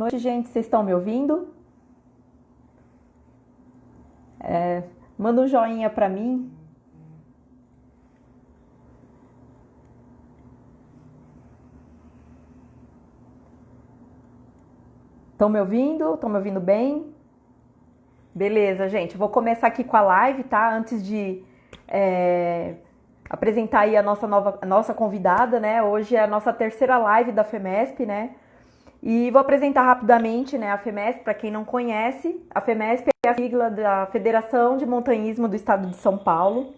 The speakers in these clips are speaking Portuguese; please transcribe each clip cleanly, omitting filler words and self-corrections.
noite, gente. Vocês estão me ouvindo? Manda um joinha para mim. Estão me ouvindo? Estão me ouvindo bem? Beleza, gente. Vou começar aqui com a live, tá? Antes de apresentar aí a nossa convidada, né? Hoje é a nossa terceira live da FEMESP, né? E vou apresentar rapidamente, né, a FEMESP, para quem não conhece. A FEMESP é a sigla da Federação de Montanhismo do Estado de São Paulo.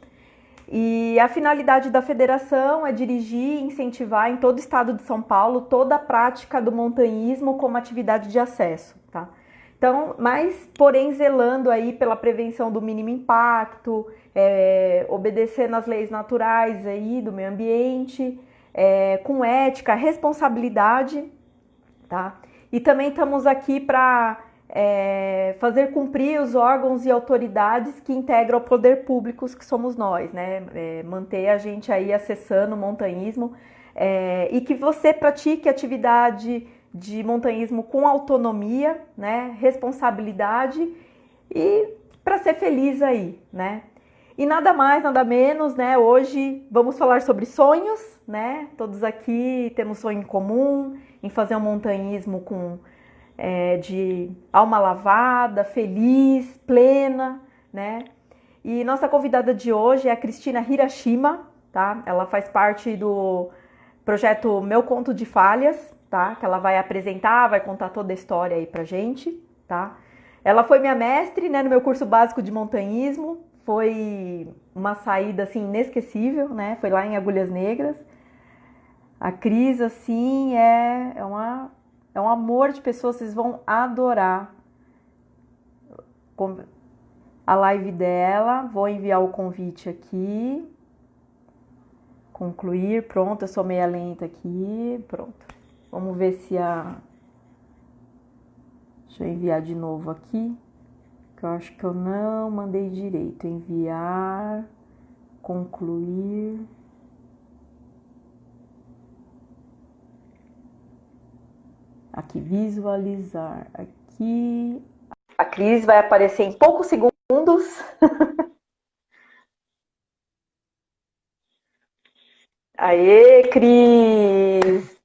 E a finalidade da federação é dirigir e incentivar em todo o estado de São Paulo toda a prática do montanhismo como atividade de acesso, tá? Então, mas porém zelando aí pela prevenção do mínimo impacto, obedecendo às leis naturais aí do meio ambiente, com ética, responsabilidade, tá? E também estamos aqui para fazer cumprir os órgãos e autoridades que integram o poder público, que somos nós, né? Manter a gente aí acessando o montanhismo e que você pratique atividade de montanhismo com autonomia, né? Responsabilidade e para ser feliz aí, né? E nada mais, nada menos, né? Hoje vamos falar sobre sonhos, né? Todos aqui temos sonho em comum, em fazer um montanhismo de alma lavada, feliz, plena, né? E nossa convidada de hoje é a Cristina Hirashima, tá? Ela faz parte do projeto Meu Conto de Falhas, tá? Que ela vai apresentar, vai contar toda a história aí pra gente, tá? Ela foi minha mestre, né, no meu curso básico de montanhismo. Foi uma saída, assim, inesquecível, né? Foi lá em Agulhas Negras. A Cris, assim, é um amor de pessoa, vocês vão adorar a live dela. Vou enviar o convite aqui. Concluir, pronto, eu sou meia lenta aqui, pronto. Vamos ver se Deixa eu enviar de novo aqui, que eu acho que eu não mandei direito. Enviar, concluir. Aqui, visualizar. Aqui. A Cris vai aparecer em poucos segundos. Aê, Cris!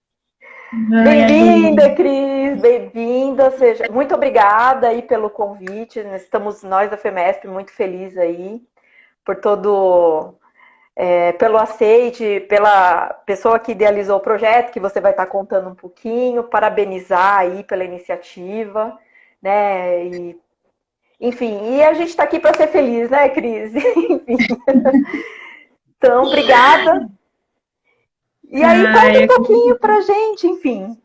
Bem-vinda, Cris! Bem-vinda! Muito obrigada aí pelo convite. Estamos, nós da FEMESP, muito felizes aí por pelo aceite, pela pessoa que idealizou o projeto, que você vai estar contando um pouquinho, parabenizar aí pela iniciativa, né? Enfim, e a gente está aqui para ser feliz, né, Cris? Enfim. Então, obrigada. E aí, conta um pouquinho pra gente, enfim.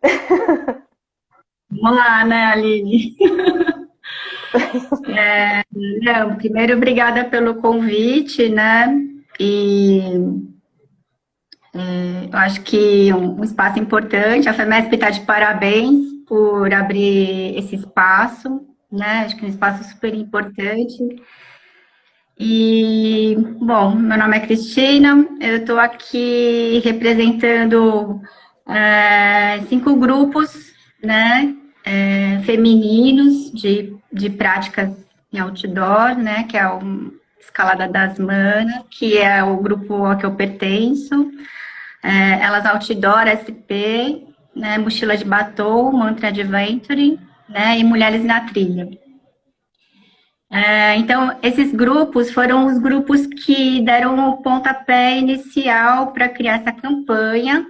Vamos lá, né, Aline? Primeiro, obrigada pelo convite, né? E eu acho que um espaço importante, a FEMESP está de parabéns por abrir esse espaço, né? Acho que é um espaço super importante. E, bom, meu nome é Cristina, eu estou aqui representando 5 grupos, né, femininos de práticas em outdoor, né, que é o Escalada das Manas, que é o grupo a que eu pertenço, Elas Outdoor SP, né, Mochila de Batom, Mantra Adventure, né, e Mulheres na Trilha. Então, esses grupos foram os grupos que deram o pontapé inicial para criar essa campanha,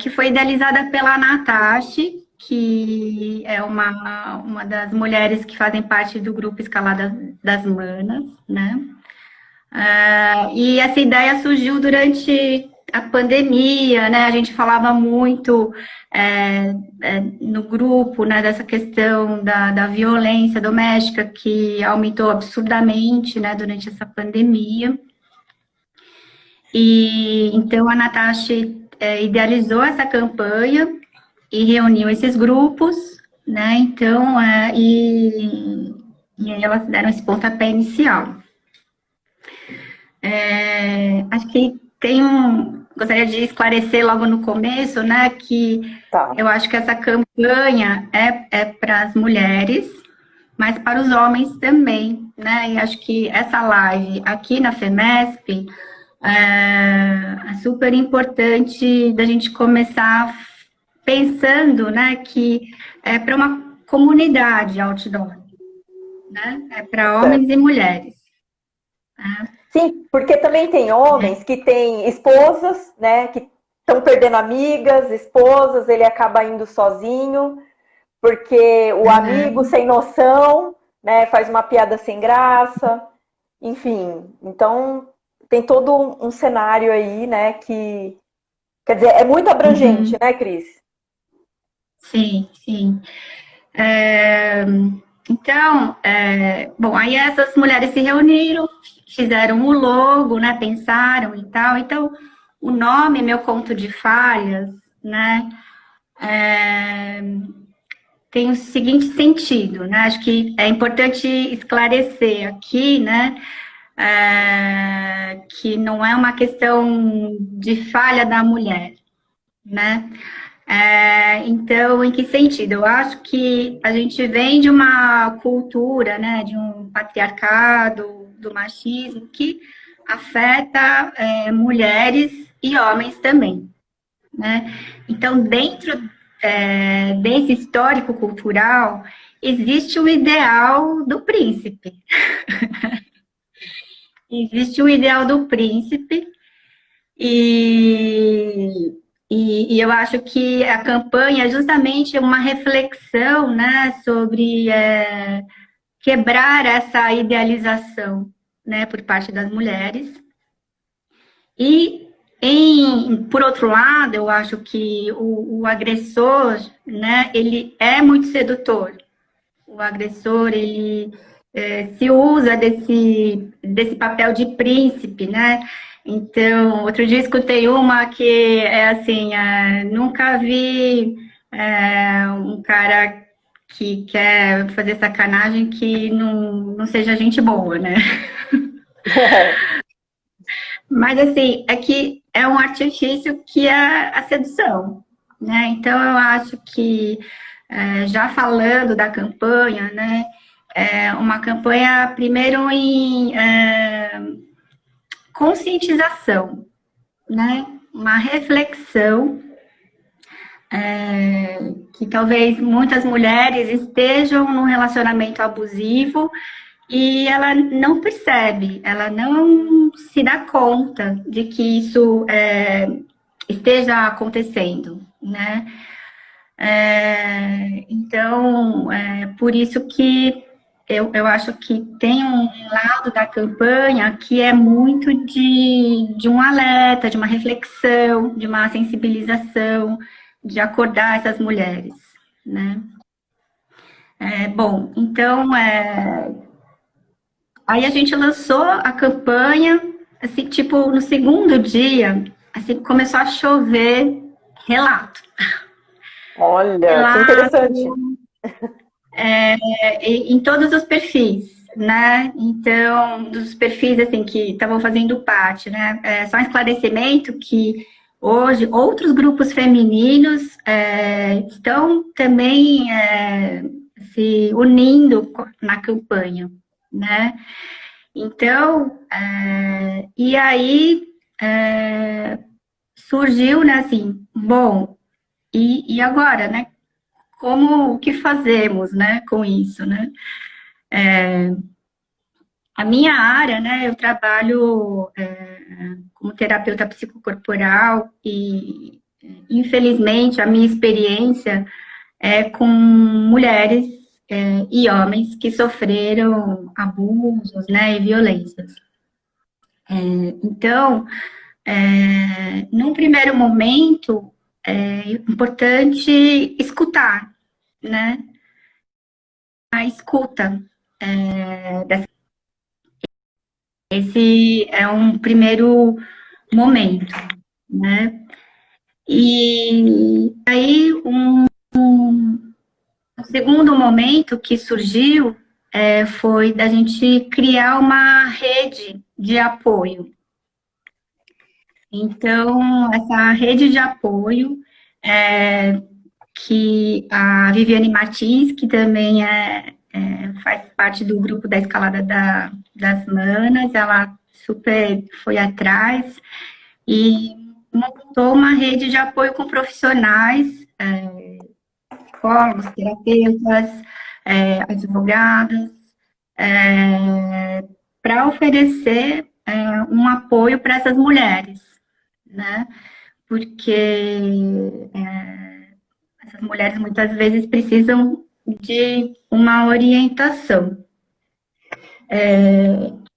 que foi idealizada pela Natasha, que é uma das mulheres que fazem parte do grupo Escalada das Manas, né? E essa ideia surgiu durante a pandemia, né? A gente falava muito no grupo, né, dessa questão da violência doméstica que aumentou absurdamente, né, durante essa pandemia. E então a Natasha idealizou essa campanha e reuniu esses grupos, né? Então, e aí elas deram esse pontapé inicial. Acho que tem gostaria de esclarecer logo no começo, né, que Tá. eu acho que essa campanha é para as mulheres, mas para os homens também, né? E acho que essa live aqui na FEMESP é super importante da gente começar pensando, né, que é para uma comunidade outdoor, né? É para homens Certo. e mulheres. Né? Sim, porque também tem homens que têm esposas, né, que estão perdendo amigas, esposas, ele acaba indo sozinho, porque o amigo Uhum. sem noção, né, faz uma piada sem graça, enfim. Então, tem todo um cenário aí, né, que, quer dizer, é muito abrangente, Uhum. né, Cris? Sim, sim. É, então, bom, aí essas mulheres se reuniram, fizeram o logo, né, pensaram e tal. Então, o nome Meu Conto de Falhas, né, é, tem o seguinte sentido, né, acho que é importante esclarecer aqui, né, que não é uma questão de falha da mulher, né, então, em que sentido? Eu acho que a gente vem de uma cultura, né, de um patriarcado, do machismo, que afeta mulheres e homens também, né? Então, dentro desse histórico cultural, existe o ideal do príncipe. Existe o ideal do príncipe, e, e eu acho que a campanha é justamente uma reflexão, né, sobre quebrar essa idealização, né, por parte das mulheres. E, por outro lado, eu acho que o agressor, né, ele é muito sedutor. O agressor, ele se usa desse papel de príncipe, né? Então, outro dia escutei uma que é assim, nunca vi um cara que quer fazer sacanagem que não seja gente boa, né? Mas assim, é que é um artifício que é a sedução, né? Então, eu acho que, já falando da campanha, né? Uma campanha, primeiro, em conscientização, né? Uma reflexão que talvez muitas mulheres estejam num relacionamento abusivo e ela não percebe, ela não se dá conta de que isso esteja acontecendo, né? Então, por isso que eu acho que tem um lado da campanha que é muito de um alerta, de uma reflexão, de uma sensibilização, de acordar essas mulheres, né? Bom, então, aí a gente lançou a campanha, assim, tipo, no segundo dia, assim, começou a chover relato. Olha, que interessante. Relato em todos os perfis, né? Então, dos perfis assim que estavam fazendo parte, né? Só um esclarecimento que hoje outros grupos femininos estão também se unindo na campanha, né? Então, e aí surgiu, né, assim, bom, e agora, né? Como, o que fazemos, né, com isso, né? A minha área, né, eu trabalho como terapeuta psicocorporal e, infelizmente, a minha experiência é com mulheres e homens que sofreram abusos, né, e violências. Então, num primeiro momento, é importante escutar, né? A escuta. Esse é um primeiro momento, né? E aí, um segundo momento que surgiu foi da gente criar uma rede de apoio. Então, essa rede de apoio, que a Viviane Martins, que também faz parte do grupo da Escalada das Manas, ela super foi atrás e montou uma rede de apoio com profissionais, psicólogos, terapeutas, advogados, para oferecer um apoio para essas mulheres, né? Porque essas mulheres muitas vezes precisam de uma orientação.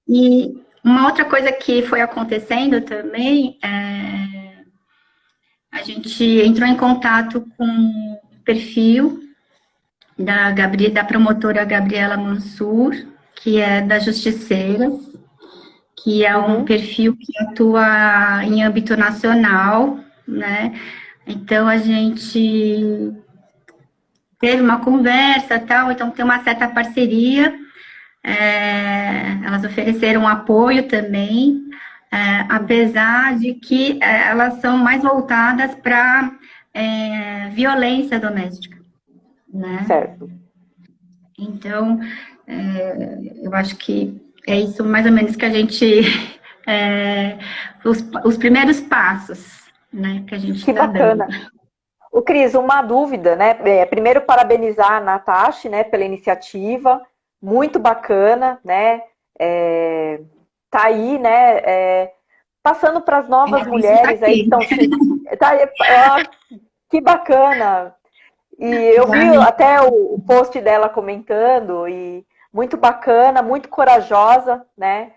E uma outra coisa que foi acontecendo também, a gente entrou em contato com o perfil da promotora Gabriela Mansur, que é da Justiceiras, que é um perfil que atua em âmbito nacional, né? Então, a gente teve uma conversa e tal, então tem uma certa parceria, elas ofereceram apoio também, apesar de que elas são mais voltadas para violência doméstica, né? Certo. Então, eu acho que é isso mais ou menos que a gente, os primeiros passos, né, que a gente Que está dando. bacana. O Cris, uma dúvida, né? Primeiro, parabenizar a Natasha, né, pela iniciativa, muito bacana, né? Tá aí, né? Passando para as novas Ela está mulheres aí que aqui. estão. Tá aí, que bacana! E eu vi até o post dela comentando, e muito bacana, muito corajosa, né?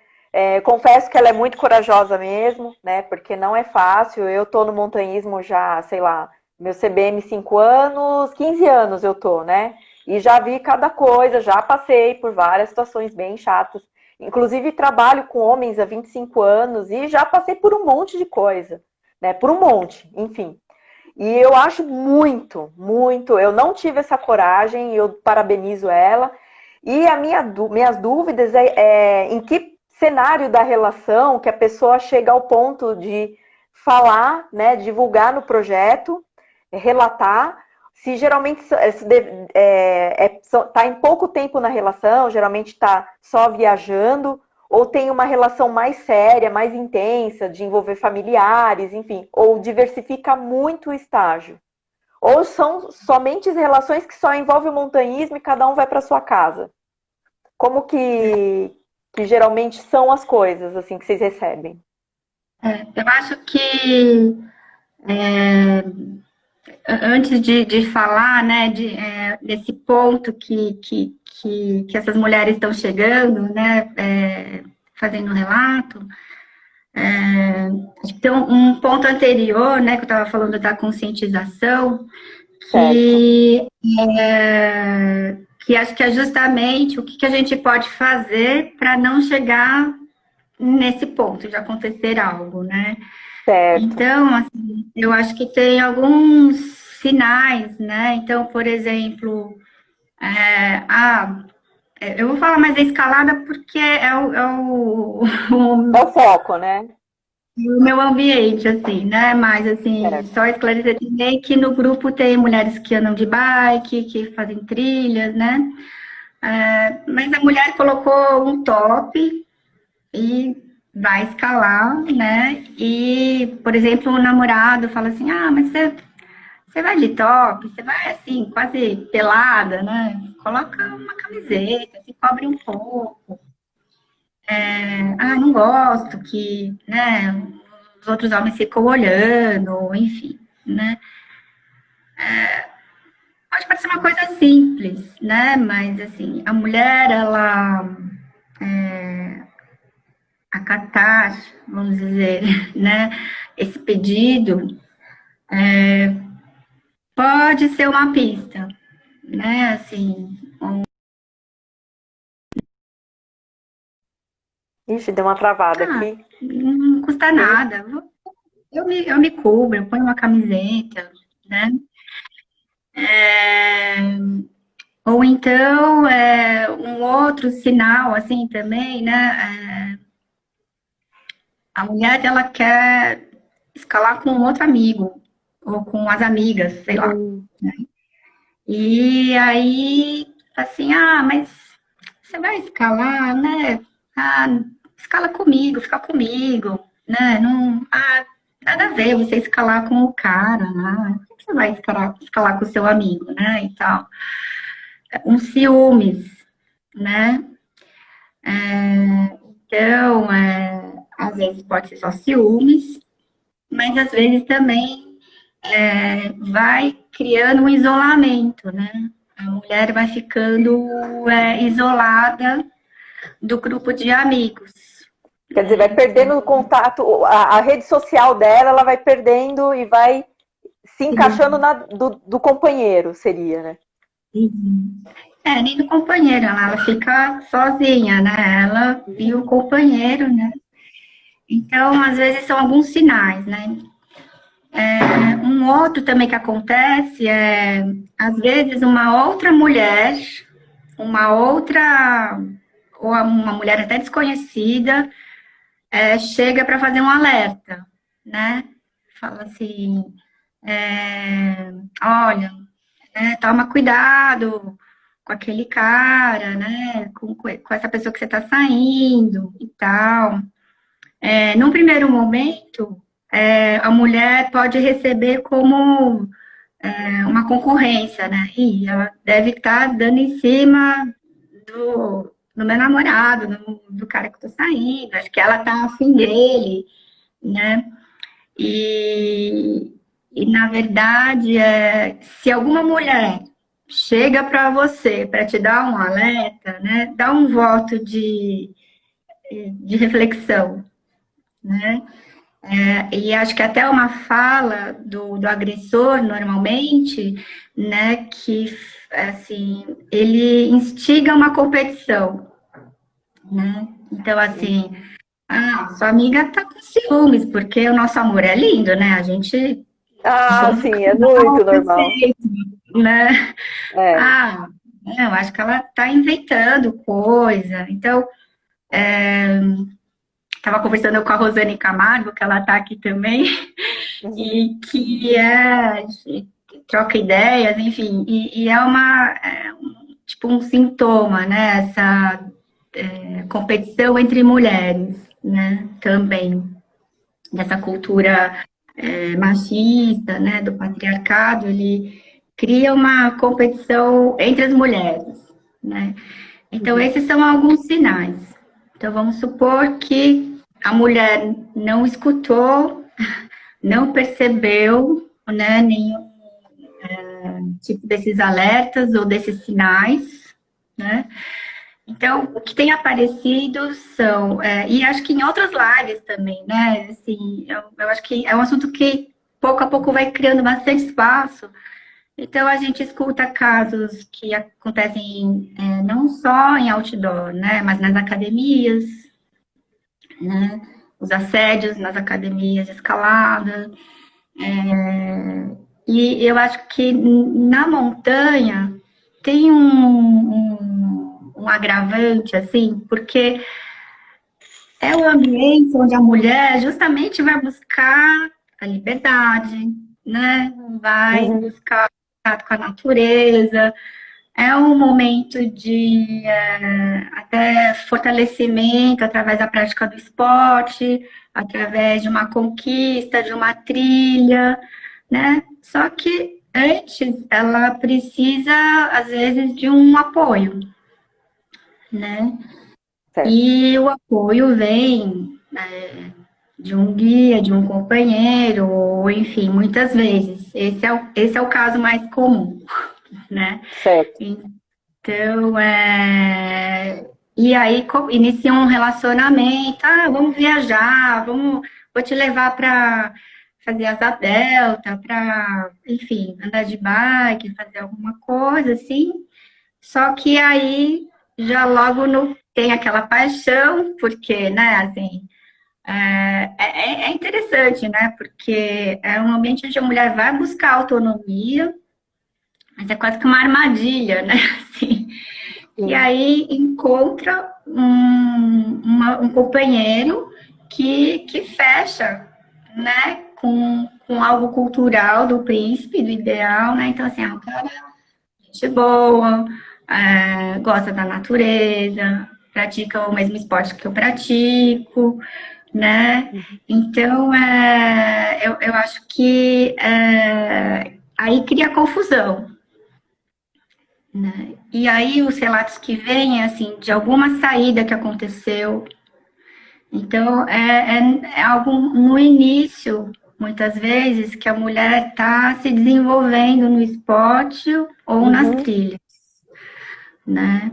Confesso que ela é muito corajosa mesmo, né? Porque não é fácil. Eu tô no montanhismo já, sei lá, meu CBM 5 anos, 15 anos eu tô, né? E já vi cada coisa, já passei por várias situações bem chatas. Inclusive, trabalho com homens há 25 anos e já passei por um monte de coisa, né? Por um monte, enfim. E eu acho muito, muito. Eu não tive essa coragem, eu parabenizo ela. E minhas dúvidas em que cenário da relação que a pessoa chega ao ponto de falar, né, divulgar no projeto, relatar. Se geralmente está em pouco tempo na relação, geralmente está só viajando, ou tem uma relação mais séria, mais intensa, de envolver familiares, enfim, ou diversifica muito o estágio. Ou são somente relações que só envolvem o montanhismo e cada um vai para sua casa. Como que geralmente são as coisas assim que vocês recebem? Eu acho que antes de falar, né, desse ponto que essas mulheres estão chegando, né, fazendo um relato, acho que tem um ponto anterior, né, que eu estava falando da conscientização, que, que acho que é justamente o que a gente pode fazer para não chegar nesse ponto de acontecer algo, né? Certo. Então, assim, eu acho que tem alguns sinais, né? Então, por exemplo, eu vou falar mais da escalada porque É o foco, né? o meu ambiente, assim, né? Mas, assim, Certo. só esclarecer também que no grupo tem mulheres que andam de bike, que fazem trilhas, né? Mas a mulher colocou um top e vai escalar, né? E, por exemplo, o namorado fala assim: ah, mas você vai de top, você vai assim, quase pelada, né? Coloca uma camiseta, se cobre um pouco. Não gosto que, né, os outros homens ficam olhando, enfim, né? Pode parecer uma coisa simples, né? Mas, assim, a mulher, ela acatar, vamos dizer, né, esse pedido, pode ser uma pista, né? Assim, Ixi, deu uma travada aqui. não custa nada. Eu me cubro, eu ponho uma camiseta, né? Ou então, um outro sinal, assim, também, né? A mulher, ela quer escalar com outro amigo, ou com as amigas, sei lá. E aí, assim, mas você vai escalar, né? Escala comigo, fica comigo, né? Não, nada a ver você escalar com o cara, né? Por que você vai escalar com o seu amigo, né? E tal. Ciúmes, né? Então, às vezes pode ser só ciúmes, mas às vezes também vai criando um isolamento, né? A mulher vai ficando isolada do grupo de amigos. Quer dizer, vai perdendo o contato, a rede social dela, ela vai perdendo e vai se encaixando do companheiro, seria, né? Nem do companheiro, ela fica sozinha, né? Ela e o companheiro, né? Então, às vezes, são alguns sinais, né? Um outro também que acontece às vezes, uma outra mulher, ou uma mulher até desconhecida, chega para fazer um alerta, né? Fala assim, olha, toma cuidado com aquele cara, né? Com essa pessoa que você está saindo e tal. Num primeiro momento, a mulher pode receber como uma concorrência, né? E ela deve estar dando em cima do meu namorado, do cara que eu tô saindo, acho que ela tá afim dele, né? E na verdade, se alguma mulher chega para você para te dar um alerta, né? Dá um voto de reflexão, né? E acho que até uma fala do agressor, normalmente, né, que, assim, ele instiga uma competição, né? Então, assim, sua amiga tá com ciúmes, porque o nosso amor é lindo, né? A gente... Sim, é muito normal. Né? Eu acho que ela tá inventando coisa. Então, estava conversando com a Rosane Camargo, que ela está aqui também, e que troca ideias, enfim, e é tipo um sintoma, né, essa competição entre mulheres, né, também, dessa cultura machista, né, do patriarcado, ele cria uma competição entre as mulheres, né, então esses são alguns sinais. Então vamos supor que a mulher não escutou, não percebeu, né, nenhum tipo desses alertas ou desses sinais, né? Então, o que tem aparecido são, e acho que em outras lives também, né? Assim, eu acho que é um assunto que pouco a pouco vai criando bastante espaço. Então, a gente escuta casos que acontecem não só em outdoor, né? Mas nas academias, né? Os assédios nas academias de escalada. E eu acho que na montanha tem um agravante, assim, porque é o ambiente onde a mulher justamente vai buscar a liberdade, né? Vai buscar contato com a natureza. É um momento de até fortalecimento através da prática do esporte, através de uma conquista, de uma trilha, né? Só que antes ela precisa, às vezes, de um apoio, né? Certo. E o apoio vem de um guia, de um companheiro, ou enfim, muitas vezes. Esse é o caso mais comum, né? Certo. Então, e aí inicia um relacionamento, vamos viajar, vou te levar para fazer asa delta, para, enfim, andar de bike, fazer alguma coisa assim. Só que aí já logo não tem aquela paixão, porque, né, assim, é interessante, né, porque é um ambiente onde a mulher vai buscar autonomia, mas é quase que uma armadilha, né, assim. E aí encontra um companheiro que fecha, né, com algo cultural do príncipe, do ideal, né? Então, assim, o cara é gente boa, gosta da natureza, pratica o mesmo esporte que eu pratico, né? Então, eu acho que aí cria confusão, né? E aí os relatos que vêm, assim, de alguma saída que aconteceu. Então, é algo no início, muitas vezes, que a mulher está se desenvolvendo no esporte ou nas trilhas, né?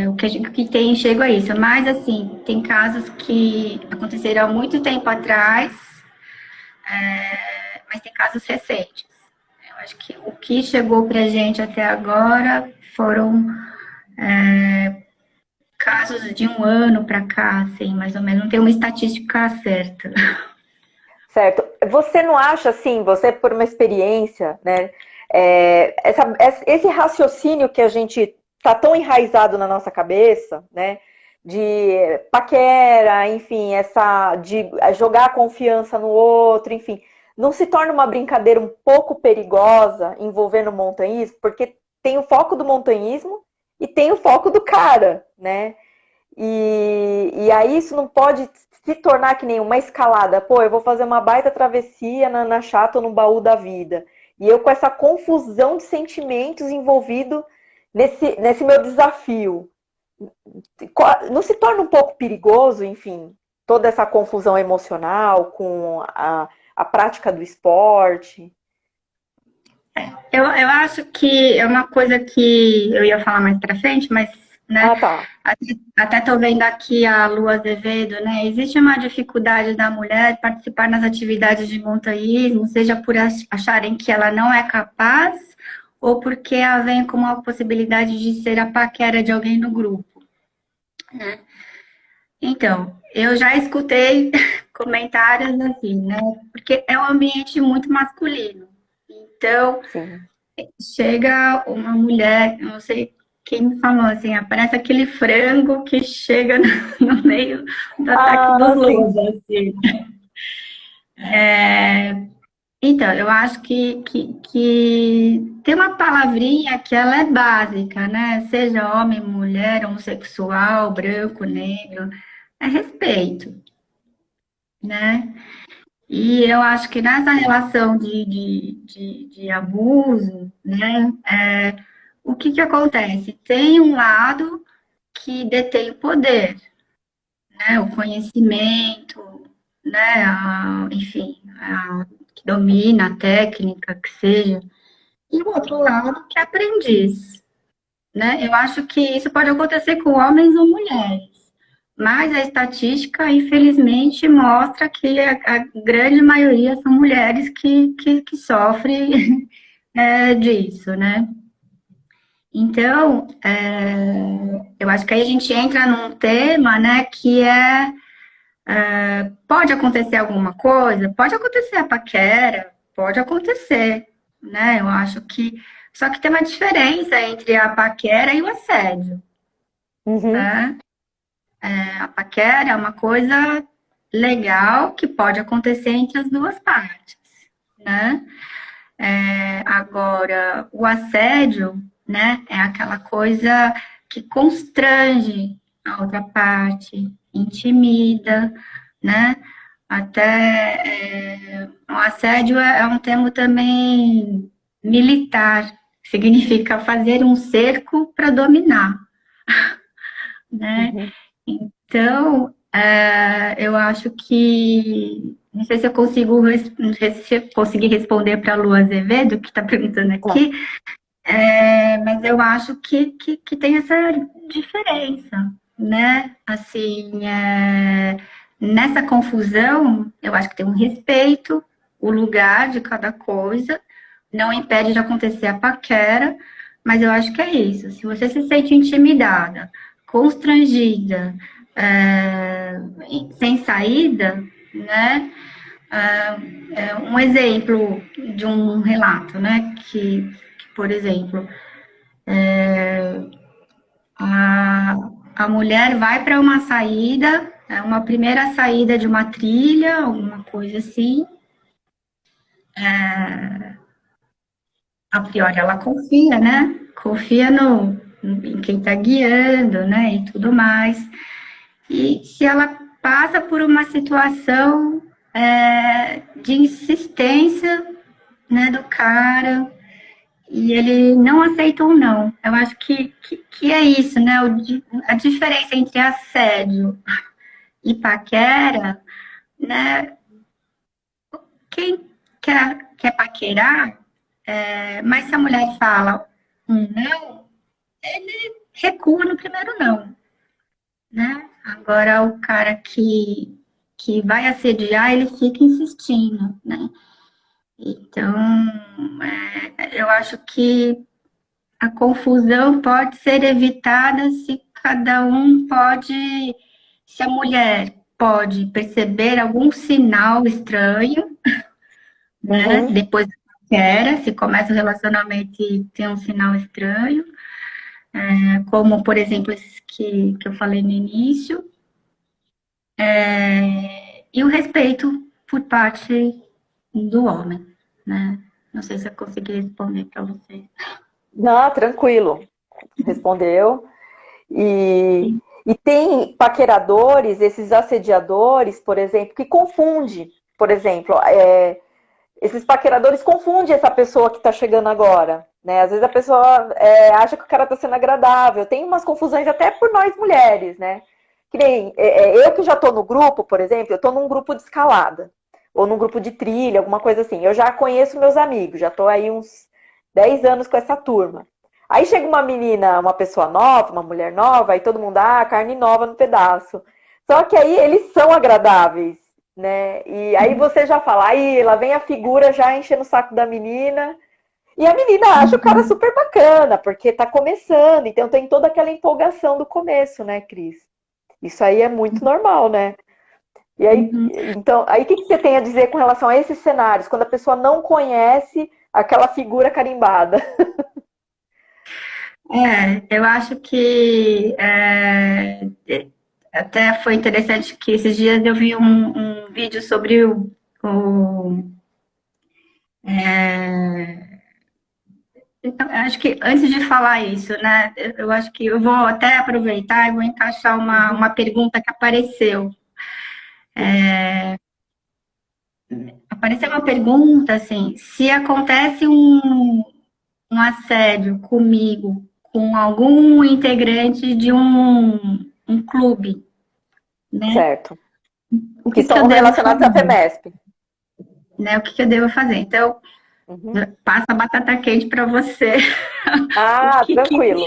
O que tem, chego a isso. Mas, assim, tem casos que aconteceram há muito tempo atrás, mas tem casos recentes. Eu acho que o que chegou para a gente até agora foram casos de 1 ano para cá, assim, mais ou menos. Não tem uma estatística certa. Certo. Você não acha, assim, você por uma experiência, né, esse raciocínio que a gente tá tão enraizado na nossa cabeça, né, de paquera, enfim, de jogar a confiança no outro, enfim, não se torna uma brincadeira um pouco perigosa envolvendo o montanhismo? Porque tem o foco do montanhismo e tem o foco do cara, né? E aí isso não pode se tornar que nem uma escalada. Pô, eu vou fazer uma baita travessia na chata ou no baú da vida. E eu com essa confusão de sentimentos envolvido nesse meu desafio. Não se torna um pouco perigoso, enfim, toda essa confusão emocional com a prática do esporte? Eu acho que é uma coisa que eu ia falar mais pra frente, mas, né, Ah, tá. até tô vendo aqui a Lu Azevedo, né, existe uma dificuldade da mulher participar nas atividades de montanhismo, seja por acharem que ela não é capaz, ou porque a veem como a possibilidade de ser a paquera de alguém no grupo, né? Então, eu já escutei comentários assim, né, porque é um ambiente muito masculino. Então, Sim. chega uma mulher, eu não sei quem me falou assim, aparece aquele frango que chega no meio do ataque dos lobos, assim. Então, eu acho que tem uma palavrinha que ela é básica, né? Seja homem, mulher, homossexual, branco, negro, é respeito, né? E eu acho que nessa relação de abuso, né, o que acontece? Tem um lado que detém o poder, né, o conhecimento, né, enfim, que domina a técnica, que seja, e o outro lado que é aprendiz, né? Eu acho que isso pode acontecer com homens ou mulheres. Mas a estatística, infelizmente, mostra que a grande maioria são mulheres que sofrem disso, né? Então, eu acho que aí a gente entra num tema, né, que pode acontecer alguma coisa, pode acontecer a paquera, pode acontecer, né? Eu acho que só que tem uma diferença entre a paquera e o assédio, né? A paquera é uma coisa legal que pode acontecer entre as duas partes, né? Agora, o assédio, né, é aquela coisa que constrange a outra parte, intimida, né? Até o assédio é um termo também militar, significa fazer um cerco para dominar, né? Então, eu acho que. Não sei se eu consigo, não sei se eu consegui responder para a Lu Azevedo, que está perguntando aqui, mas eu acho que tem essa diferença, né? Assim, nessa confusão, eu acho que tem um respeito, o lugar de cada coisa, não impede de acontecer a paquera, mas eu acho que é isso. Se você se sente intimidada, constrangida, sem saída, né? Um exemplo de um relato, né? Que por exemplo, a mulher vai para uma saída É uma primeira saída de uma trilha, alguma coisa assim. A priori ela confia, né? Confia em quem está guiando, né? E tudo mais. E se ela passa por uma situação de insistência, né, do cara, e ele não aceita ou não. Eu acho que é isso, né? A diferença entre assédio e paquera, né? Quem quer paquerar, mas se a mulher fala um não, ele recua no primeiro não, né? Agora o cara que vai assediar, ele fica insistindo, né? Então, eu acho que a confusão pode ser evitada se cada um pode, se a mulher pode perceber algum sinal estranho, né? Uhum. Depois da paquera, se começa o relacionamento e tem um sinal estranho, como, por exemplo, esses que eu falei no início, e o respeito por parte do homem, né? Não sei se eu consegui responder para você. Não, tranquilo. Respondeu. E, e tem paqueradores, esses assediadores, por exemplo, que confunde. Por exemplo, esses paqueradores confundem essa pessoa que está chegando agora. Né? Às vezes a pessoa acha que o cara está sendo agradável. Tem umas confusões até por nós mulheres, né? Que nem eu que já estou no grupo, por exemplo, eu estou num grupo de escalada. Ou num grupo de trilha, alguma coisa assim. Eu já conheço meus amigos, já estou aí uns 10 anos com essa turma. Aí chega uma menina, uma pessoa nova, uma mulher nova, aí todo mundo, carne nova no pedaço. Só que aí eles são agradáveis, né? E aí você já fala, aí lá vem a figura já enchendo o saco da menina. E a menina acha o cara super bacana, porque tá começando, então tem toda aquela empolgação do começo, né, Cris? Isso aí é muito normal, né? E aí, então, aí o que você tem a dizer com relação a esses cenários, quando a pessoa não conhece aquela figura carimbada? Eu acho que até foi interessante que esses dias eu vi um vídeo sobre então, acho que antes de falar isso, né, eu acho que eu vou até aproveitar e vou encaixar uma pergunta que apareceu. Apareceu uma pergunta assim, se acontece um assédio comigo, com algum integrante de um clube, né? Certo. O Que que eu são devo relacionados à fazer? FEMESP. Né? O que eu devo fazer? Então, Uhum. passa a batata quente para você. O que Tranquilo.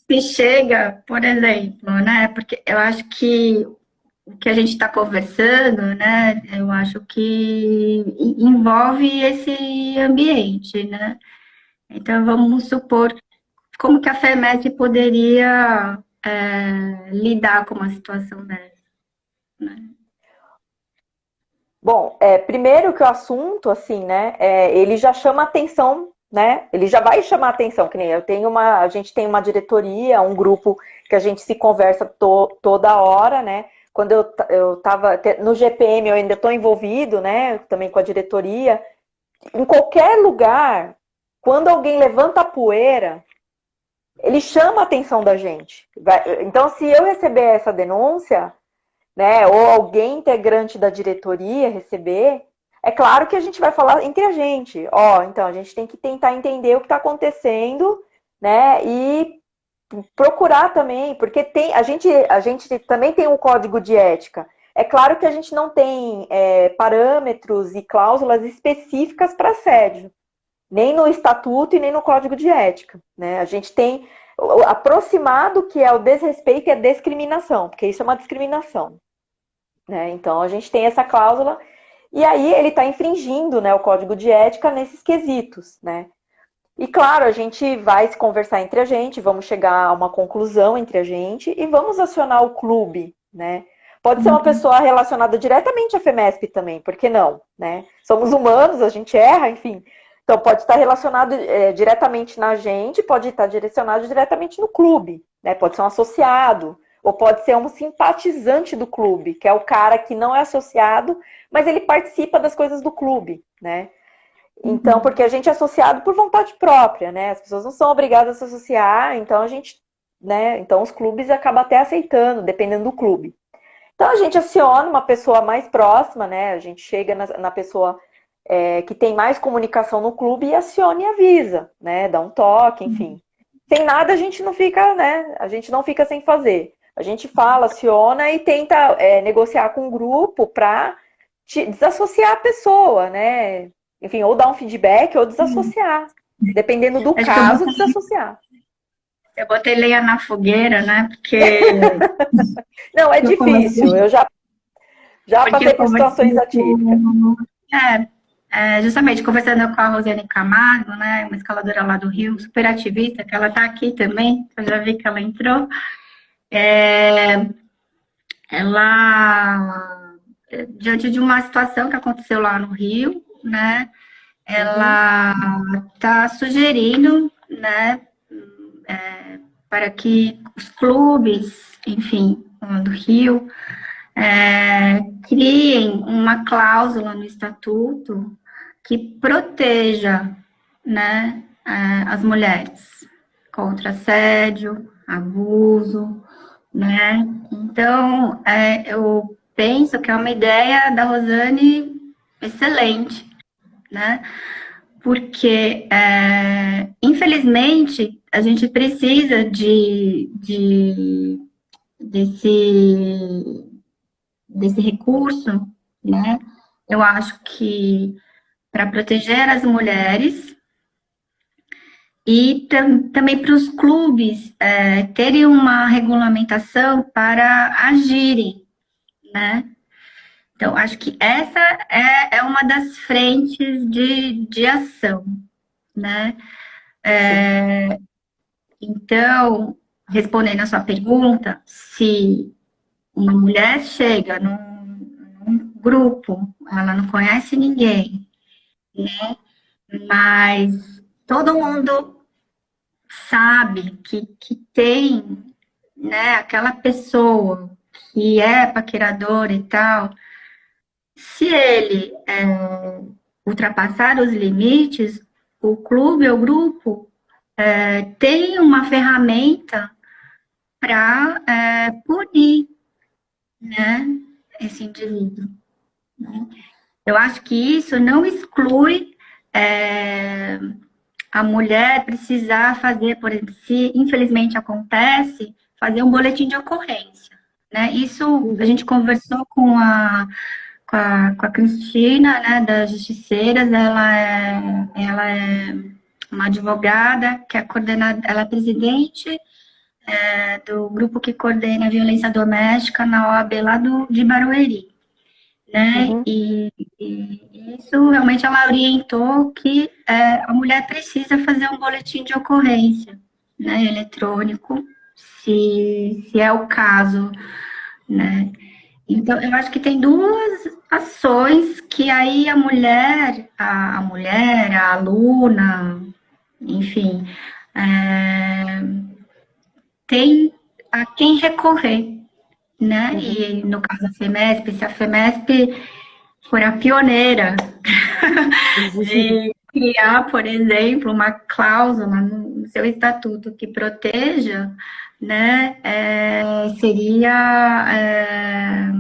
se chega, por exemplo, né? Porque eu acho que o que a gente está conversando, né? Eu acho que envolve esse ambiente, né? Então, vamos supor como que a FEMESP poderia lidar com uma situação dessa, né? Bom, primeiro que o assunto, assim, né, ele já chama atenção, né? Ele já vai chamar atenção, que nem a gente tem uma diretoria, um grupo que a gente se conversa toda hora, né? Quando eu estava no GPM, eu ainda estou envolvido, né? Também com a diretoria. Em qualquer lugar, quando alguém levanta a poeira, ele chama a atenção da gente. Então, se eu receber essa denúncia, né, ou alguém integrante da diretoria receber, é claro que a gente vai falar entre a gente. Então a gente tem que tentar entender o que está acontecendo, né, e procurar também, porque a gente também tem um código de ética. É claro que a gente não tem parâmetros e cláusulas específicas para assédio, nem no estatuto e nem no código de ética, né? A gente tem aproximado que é o desrespeito e a discriminação, porque isso é uma discriminação, né? Então a gente tem essa cláusula e aí ele está infringindo, né, o código de ética nesses quesitos, né? E claro, a gente vai se conversar entre a gente, vamos chegar a uma conclusão entre a gente e vamos acionar o clube, né? Pode ser uma pessoa relacionada diretamente à FEMESP também, por que não, né? Somos humanos, a gente erra, enfim. Então pode estar relacionado diretamente na gente, pode estar direcionado diretamente no clube, né? Pode ser um associado, Ou pode ser um simpatizante do clube, que é o cara que não é associado, mas ele participa das coisas do clube, né? Então, porque a gente é associado por vontade própria, né? As pessoas não são obrigadas a se associar, então a gente, né? Então os clubes acabam até aceitando, dependendo do clube. Então a gente aciona uma pessoa mais próxima, né? A gente chega na pessoa que tem mais comunicação no clube e aciona e avisa, né? Dá um toque, enfim. Sem nada a gente não fica, né? A gente não fica sem fazer. A gente fala, aciona e tenta negociar com o grupo para desassociar a pessoa, né? Enfim, ou dar um feedback ou desassociar. Dependendo do caso, desassociar. Eu botei lenha na fogueira, né? Porque. Não, é difícil. Eu já passei por situações atípicas. Justamente conversando com a Rosiane Camargo, né? Uma escaladora lá do Rio, super ativista, que ela tá aqui também, eu já vi que ela entrou. Ela, diante de uma situação que aconteceu lá no Rio, né? Ela está sugerindo, né? Para que os clubes, enfim, do Rio, criem uma cláusula no estatuto que proteja, né, as mulheres contra assédio, abuso, né? Então, eu penso que é uma ideia da Rosane excelente, né? Porque, infelizmente, a gente precisa desse recurso, né? Eu acho que para proteger as mulheres e também para os clubes terem uma regulamentação para agirem, né? Então, acho que essa é uma das frentes de ação, né? Então, respondendo a sua pergunta, se uma mulher chega num grupo, ela não conhece ninguém, né? Mas todo mundo sabe que tem, né, aquela pessoa que é paqueradora e tal. Se ele ultrapassar os limites, o clube ou o grupo tem uma ferramenta para punir, né, esse indivíduo, né? Eu acho que isso não exclui a mulher precisar fazer, por exemplo, se infelizmente acontece, fazer um boletim de ocorrência, né? Isso a gente conversou com a Cristina, né, das Justiceiras. Ela é uma advogada que é coordenada, ela é presidente do grupo que coordena a violência doméstica na OAB lá de Barueri, né? E isso realmente ela orientou que a mulher precisa fazer um boletim de ocorrência, né, eletrônico, se é o caso, né? Então, eu acho que tem duas ações que aí a mulher, a aluna, enfim, tem a quem recorrer, né? E no caso da FEMESP, se a FEMESP for a pioneira de criar, por exemplo, uma cláusula no seu estatuto que proteja, né, seria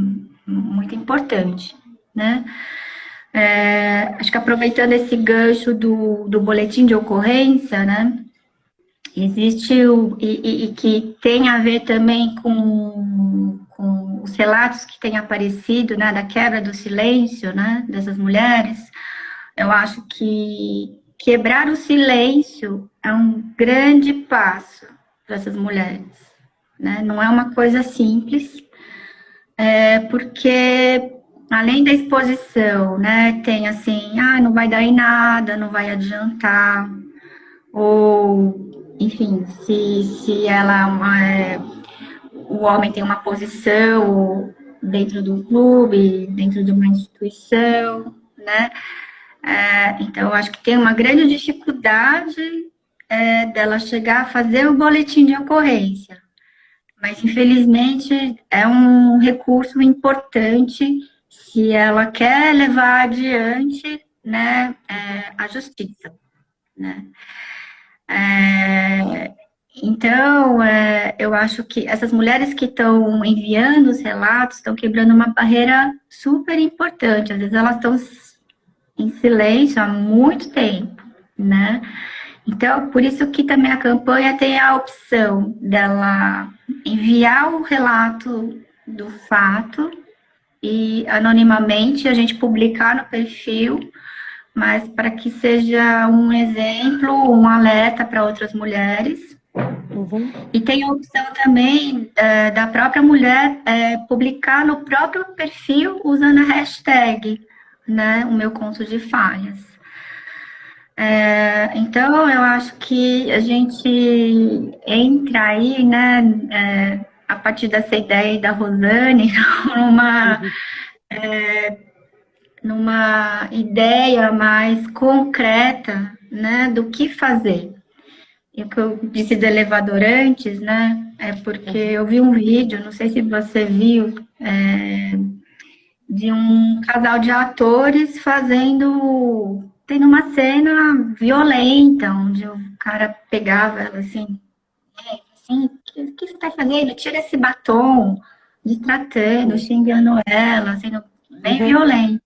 muito importante, né? Acho que aproveitando esse gancho do boletim de ocorrência, né, existe e que tem a ver também com os relatos que têm aparecido, né, da quebra do silêncio, né, dessas mulheres. Eu acho que quebrar o silêncio é um grande passo para essas mulheres, né? Não é uma coisa simples, porque além da exposição, né, tem assim, não vai dar em nada, não vai adiantar, ou, enfim, se ela o homem tem uma posição dentro do clube, dentro de uma instituição, né? Então, eu acho que tem uma grande dificuldade dela chegar a fazer o boletim de ocorrência, mas infelizmente é um recurso importante se ela quer levar adiante, né, a justiça, né? Então, eu acho que essas mulheres que estão enviando os relatos estão quebrando uma barreira super importante. Às vezes elas estão em silêncio há muito tempo, né? Então, por isso que também a campanha tem a opção dela enviar o relato do fato e anonimamente a gente publicar no perfil, mas para que seja um exemplo, um alerta para outras mulheres. Uhum. E tem a opção também da própria mulher publicar no próprio perfil usando a hashtag, né, o meu conto de falhas. Então, eu acho que a gente entra aí, né, a partir dessa ideia da Rosane, numa ideia mais concreta, né, do que fazer. E o que eu disse do elevador antes, né, é porque eu vi um vídeo, não sei se você viu, de um casal de atores tendo uma cena violenta, onde o cara pegava ela assim, o que você tá fazendo? Tira esse batom, destratando, xingando ela, sendo bem violento.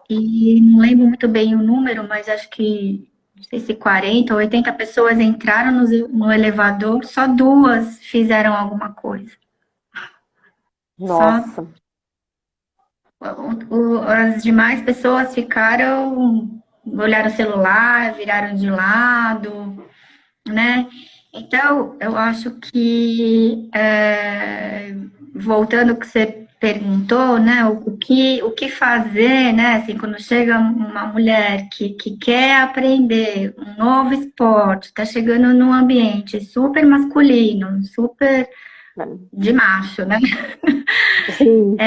E não lembro muito bem o número, mas acho que, não sei se 40 ou 80 pessoas entraram no elevador, só 2 fizeram alguma coisa. Só Nossa. as demais pessoas ficaram, olharam o celular, viraram de lado, né? Então, eu acho que, voltando ao que você perguntou, né, o que fazer, né, assim, quando chega uma mulher que quer aprender um novo esporte, está chegando num ambiente super masculino, super de macho, né? Sim.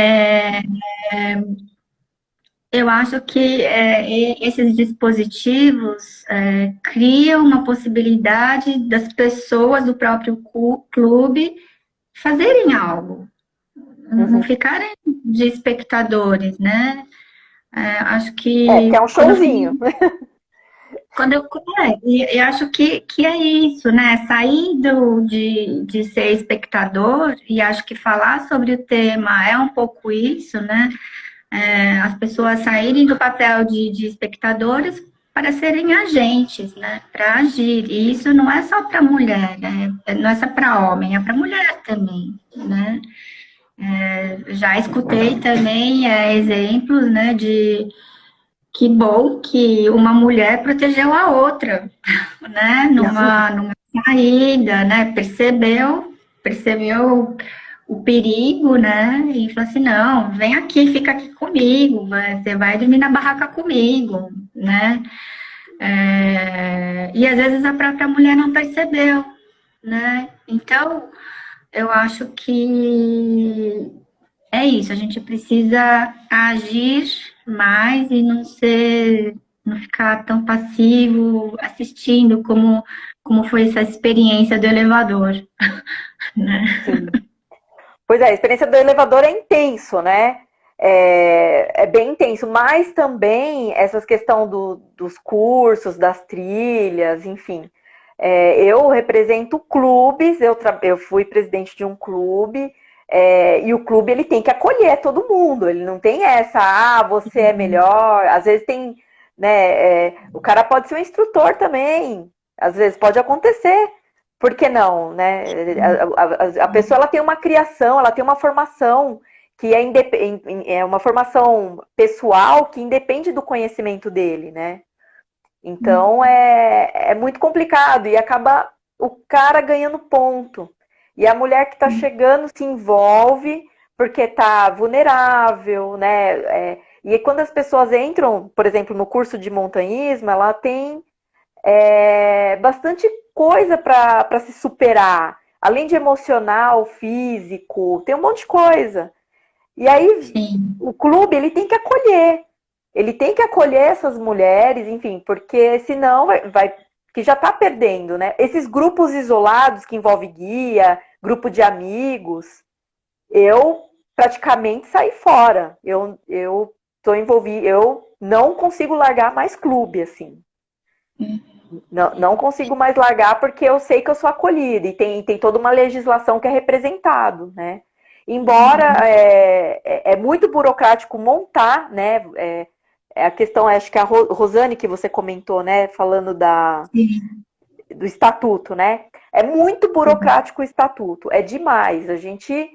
Eu acho que esses dispositivos criam uma possibilidade das pessoas do próprio clube fazerem algo, não ficarem de espectadores, né? Acho que Que é um showzinho. eu acho que é isso, né? Sair de ser espectador, e acho que falar sobre o tema é um pouco isso, né? As pessoas saírem do papel de espectadores para serem agentes, né? Para agir. E isso não é só para mulher, né? Não é só para homem, é para mulher também, né? Já escutei também exemplos, né, de que bom que uma mulher protegeu a outra, né, numa saída, né, percebeu o perigo, né, e falou assim, não, vem aqui, fica aqui comigo, você vai dormir na barraca comigo, né, e às vezes a própria mulher não percebeu, né, então eu acho que é isso, a gente precisa agir mais e não ficar tão passivo assistindo como foi essa experiência do elevador, né? Sim. Pois é, a experiência do elevador é intenso, né? É bem intenso, mas também essas questão dos cursos, das trilhas, enfim. Eu represento clubes, eu fui presidente de um clube, e o clube ele tem que acolher todo mundo, ele não tem essa, você é melhor, às vezes tem, né, o cara pode ser um instrutor também, às vezes pode acontecer, por que não, né? A pessoa ela tem uma criação, ela tem uma formação que é uma formação pessoal que independe do conhecimento dele, né? Então é muito complicado e acaba o cara ganhando ponto. E a mulher que está chegando se envolve porque está vulnerável, né? E quando as pessoas entram, por exemplo, no curso de montanhismo, ela tem bastante coisa para se superar. Além de emocional, físico, tem um monte de coisa. E aí Sim. o clube ele tem que acolher. Ele tem que acolher essas mulheres, enfim, porque senão vai que já está perdendo, né? Esses grupos isolados que envolve guia, grupo de amigos, eu praticamente saí fora. Eu tô envolvida, eu não consigo largar mais clube, assim. Não consigo mais largar porque eu sei que eu sou acolhida e tem toda uma legislação que é representado, né? Embora é muito burocrático montar, né? A questão, acho que a Rosane que você comentou, né? Falando do estatuto, né? É muito burocrático o estatuto, é demais. A gente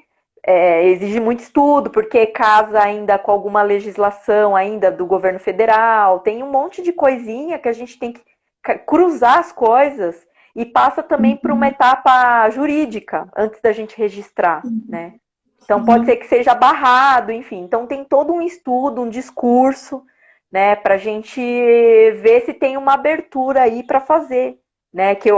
exige muito estudo, porque casa ainda com alguma legislação ainda do governo federal, tem um monte de coisinha que a gente tem que cruzar as coisas e passa também por uma etapa jurídica antes da gente registrar, né? Então pode ser que seja barrado, enfim. Então tem todo um estudo, um discurso, né, para a gente ver se tem uma abertura aí para fazer, né? Que eu